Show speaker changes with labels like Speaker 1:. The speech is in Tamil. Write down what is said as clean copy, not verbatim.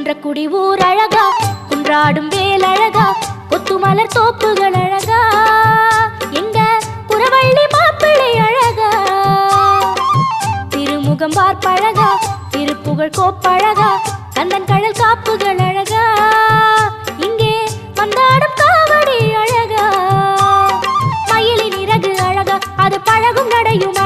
Speaker 1: குன்றக்குடி ஊர் அழகா, குன்றாடும் வேல் அழகா, கொத்துமலர் தோப்புகள் அழகா, எங்க புறவள்ளி மாப்பிள்ளை அழகா, திருமுகம் பார்ப்பழகா, திருப்புகழ் கோப்பழகா, கந்தன் கடல் காப்புகள் அழகா, இங்கே வந்தாடும் காவடி அழகா, மயிலின் இறகு அழகா, அது பழகும் நடையும்